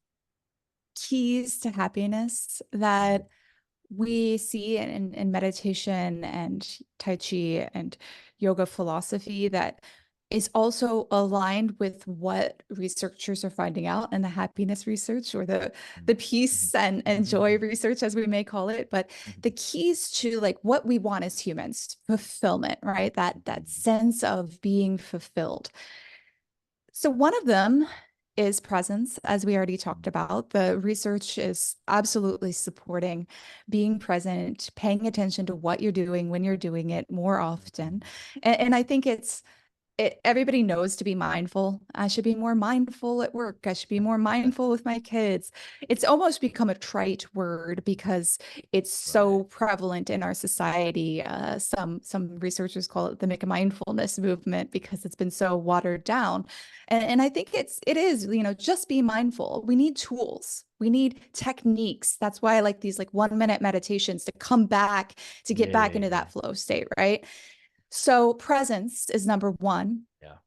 keys to happiness Mm, that we see in meditation and Tai Chi and yoga philosophy that is also aligned with what researchers are finding out in the happiness research or the mm, peace and joy mhm, research, as we may call it. But the keys to like what we want as humans, fulfillment, right? That mhm, sense of being fulfilled. So one of them is presence, as we already talked mhm, about. The research is absolutely supporting being present, paying attention to what you're doing when you're doing it more often. mhm. And I think everybody knows to be mindful. I should be more mindful at work. I should be more mindful with my kids. It's almost become a trite word because it's Right. so prevalent in our society. Some researchers call it the McMindfulness movement because it's been so watered down. And I think it is, just be mindful. We need tools. We need techniques. That's why I like these like 1 minute meditations to come back, to get Yeah, yeah, back into yeah, that flow state, right? So presence is number one. yeah.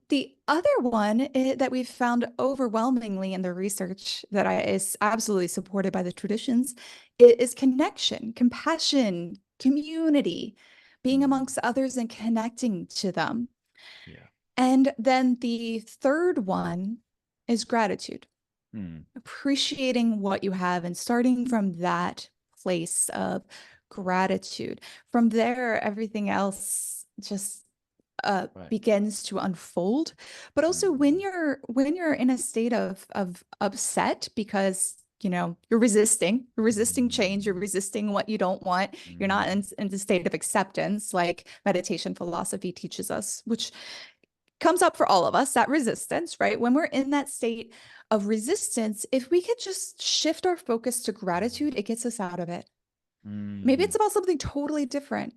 The other one that we've found overwhelmingly in the research is absolutely supported by the traditions is connection, compassion, community, being Mm, amongst others and connecting to them. yeah. And then the third one is gratitude, Mm, appreciating what you have and starting from that place of gratitude. From there, everything else just right. begins to unfold. But also Mm, when you're in a state of upset because you're resisting change, you're mm, resisting what you don't want, you're not mm, in the state of acceptance like meditation philosophy teaches us, which comes up for all of us, that resistance, right? When we're in that state of resistance, if we could just shift our focus to gratitude, it gets us out of it. Maybe mm, it's about something totally different.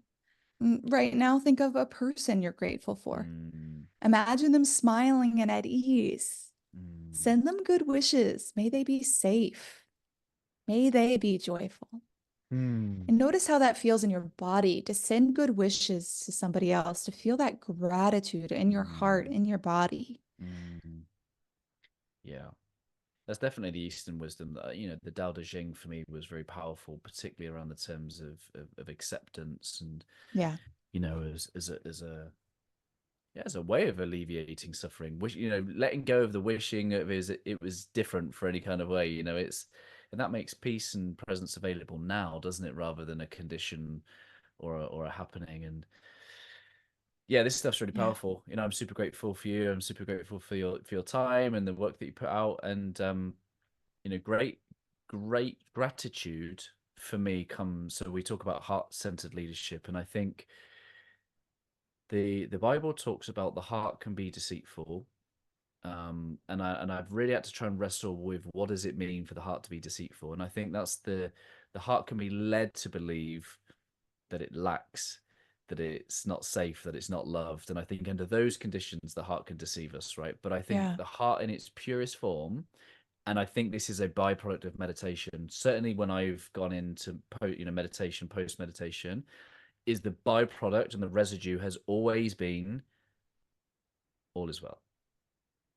Right now, think of a person you're grateful for. mm, Imagine them smiling and at ease. mm, Send them good wishes. May they be safe. May they be joyful. mm, And notice how that feels in your body to send good wishes to somebody else, to feel that gratitude in your heart, mm, in your body. mm. Yeah. That's definitely the Eastern wisdom that the Tao Te Ching for me was very powerful, particularly around the terms of acceptance and Yeah. as a yeah, as a way of alleviating suffering. Letting go of the wishing of is it was different for any kind of way. And that makes peace and presence available now, doesn't it, rather than a condition or a happening. And yeah, this stuff's really Yeah. powerful. I'm super grateful for you. I'm super grateful for your time and the work that you put out. And great gratitude for me comes. So we talk about heart-centered leadership, and I think the Bible talks about the heart can be deceitful. And I've really had to try and wrestle with what does it mean for the heart to be deceitful. And I think that's the heart can be led to believe that it lacks, that it's not safe, that it's not loved. And I think under those conditions, the heart can deceive us, right? But I think Yeah. the heart in its purest form And I think this is a byproduct of meditation. Certainly, when I've gone into meditation, post meditation, is the byproduct and the residue has always been all is well.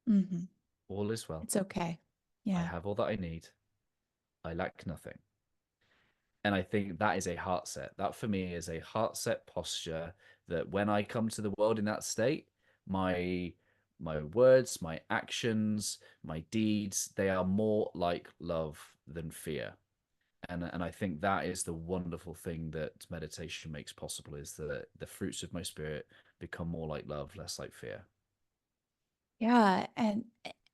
Hmm. All is well. It's okay. I Yeah. have all that I need. I lack nothing. And I think that is a heart set. That for me is a heart set posture that when I come to the world in that state, my my words, my actions, my deeds, they are more like love than fear. And I think that is the wonderful thing that meditation makes possible, is that the fruits of my spirit become more like love, less like fear. Yeah, and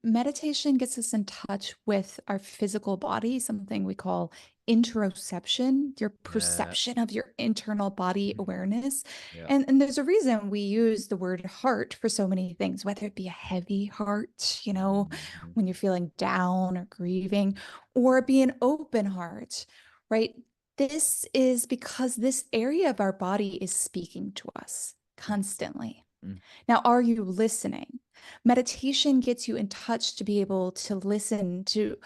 meditation gets us in touch with our physical body, something we call interoception, your Yeah. perception of your internal body awareness. Yeah. And there's a reason we use the word heart for so many things, whether it be a heavy heart, Mhm. when you're feeling down or grieving, or be an open heart, right? This is because this area of our body is speaking to us constantly. Mm. Now, are you listening? Meditation gets you in touch to be able to listen, to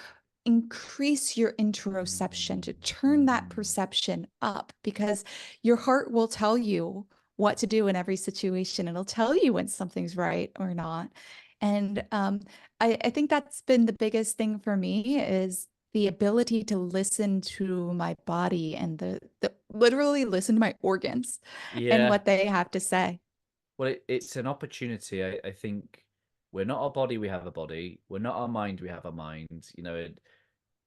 increase your interoception, to Mhm. turn that Mhm. perception up, because your heart will tell you what to do in every situation. It'll tell you when something's right or not. And I think that's been the biggest thing for me is the ability to listen to my body and the literally listen to my organs and Yeah. what they have to say. Well, it's an opportunity. I think we're not our body, we have a body. We're not our mind, we have a mind.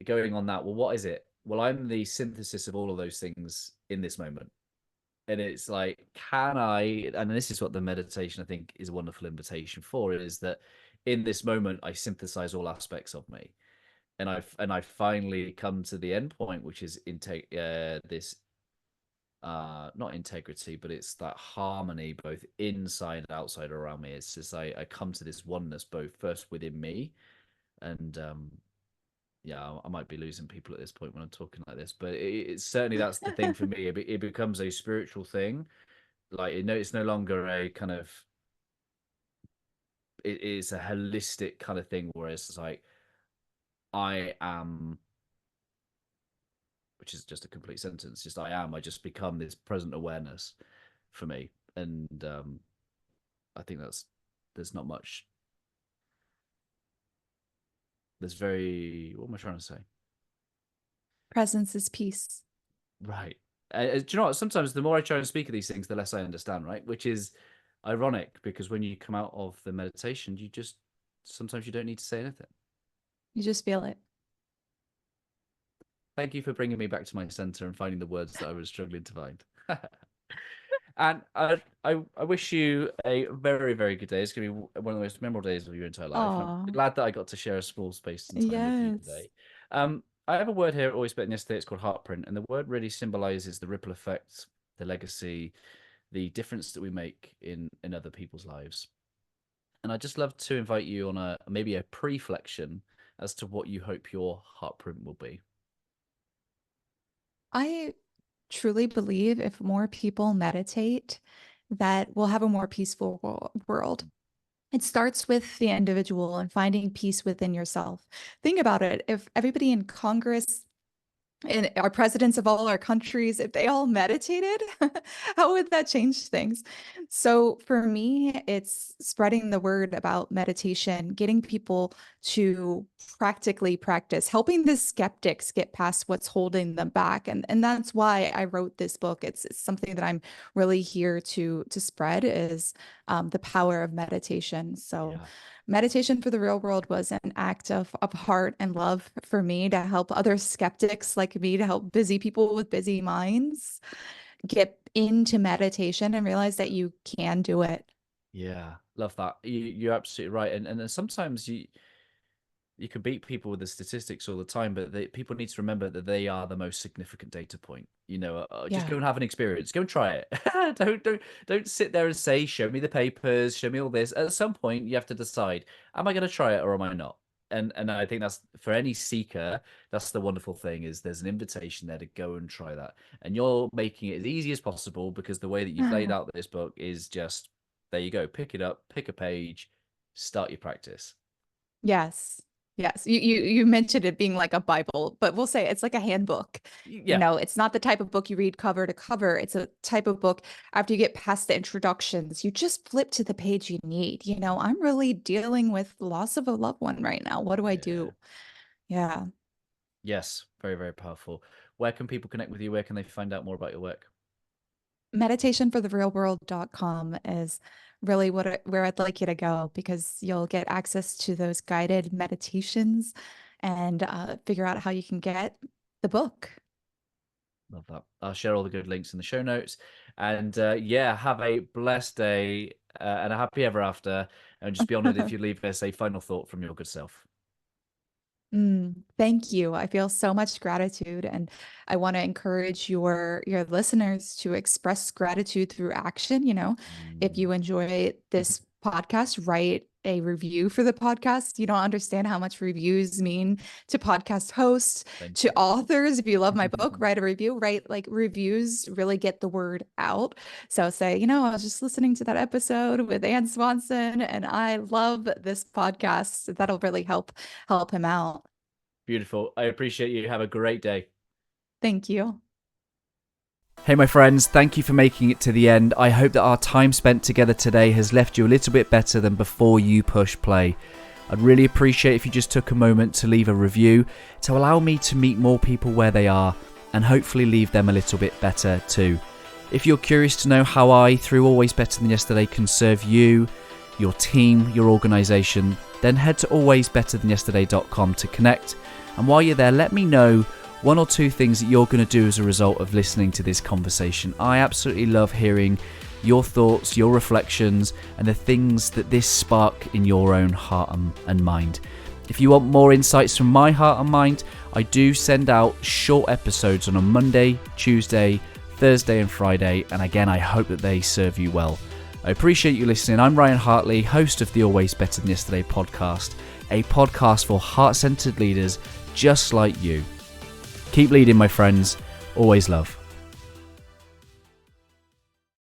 Going on that, well, what is it? Well, I'm the synthesis of all of those things in this moment. And it's like, can I, and this is what the meditation I think is a wonderful invitation for, is that in this moment, I synthesize all aspects of me. And I finally come to the end point, which is this not integrity, but it's that harmony both inside and outside around me. It's just I come to this oneness both first within me, and yeah, I might be losing people at this point when I'm talking like this, but it's certainly that's the thing for me. It becomes a spiritual thing. Like it's no longer a kind of, it is a holistic kind of thing, whereas it's like I am, which is just a complete sentence. Just I am. I just become this present awareness for me, and I think there's not much. There's very, what am I trying to say? Presence is peace. Right. Do you know what? Sometimes the more I try to speak of these things, the less I understand. Right, which is ironic because when you come out of the meditation, you just sometimes you don't need to say anything. You just feel it. Thank you for bringing me back to my center and finding the words that I was struggling to find. And I wish you a very, very good day. It's going to be one of the most memorable days of your entire life. And I'm Oh, glad that I got to share a small space and time with you yes. today. I have a word here, always better than yesterday. It's called Heartprint. And the word really symbolizes the ripple effect, the legacy, the difference that we make in other people's lives. And I'd just love to invite you on maybe a pre-flexion as to what you hope your heartprint will be. I truly believe if more people meditate, that we'll have a more peaceful world. It starts with the individual and finding peace within yourself. Think about it. If everybody in Congress and our presidents of all our countries, if they all meditated, how would that change things? So for me, it's spreading the word about meditation, getting people to practically practice, helping the skeptics get past what's holding them back. And that's why I wrote this book. It's something that I'm really here to spread is the power of meditation. So Yeah. meditation for the real world was an act of heart and love for me to help other skeptics like me, to help busy people with busy minds get into meditation and realize that you can do it. Yeah, love that. You're absolutely right. And then sometimes you can beat people with the statistics all the time, but people need to remember that they are the most significant data point. Just Yeah. go and have an experience. Go and try it. Don't sit there and say, "Show me the papers, show me all this." At some point, you have to decide: am I going to try it or am I not? And I think that's for any seeker. That's the wonderful thing, is there's an invitation there to go and try that, and you're making it as easy as possible because the way that you've laid out this book is just there. You go, pick it up, pick a page, start your practice. Yes. Yes, you mentioned it being like a Bible, but we'll say it's like a handbook. You Yeah. know, it's not the type of book you read cover to cover. It's a type of book after you get past the introductions, you just flip to the page you need. You know, I'm really dealing with loss of a loved one right now. What do I Yeah. do? Yeah. Yes. Very, very powerful. Where can people connect with you? Where can they find out more about your work? Meditationfortherealworld.com is really where I'd like you to go because you'll get access to those guided meditations and figure out how you can get the book. Love that. I'll share all the good links in the show notes. And yeah, have a blessed day and a happy ever after. And just be honored if you leave us a final thought from your good self. Thank you. I feel so much gratitude, and I want to encourage your listeners to express gratitude through action. You know, if Mm. you enjoy this podcast, write a review for the podcast. You don't understand how much reviews mean to podcast hosts, Thank to you. authors. If you love my book, write a review. Write like reviews really get the word out. So say, you know, I was just listening to that episode with Ann Swanson, and I love this podcast. That'll really help him out. Beautiful. I appreciate you. Have a great day. Thank you. Hey, my friends, thank you for making it to the end. I hope that our time spent together today has left you a little bit better than before you push play. I'd really appreciate if you just took a moment to leave a review to allow me to meet more people where they are and hopefully leave them a little bit better too. If you're curious to know how I, through Always Better Than Yesterday, can serve you, your team, your organisation, then head to alwaysbetterthanyesterday.com to connect. And while you're there, let me know one or two things that you're going to do as a result of listening to this conversation. I absolutely love hearing your thoughts, your reflections, and the things that this spark in your own heart and mind. If you want more insights from my heart and mind, I do send out short episodes on a Monday, Tuesday, Thursday and Friday, and again, I hope that they serve you well. I appreciate you listening. I'm Ryan Hartley, host of the Always Better Than Yesterday podcast, a podcast for heart-centered leaders just like you. Keep leading, my friends. Always love.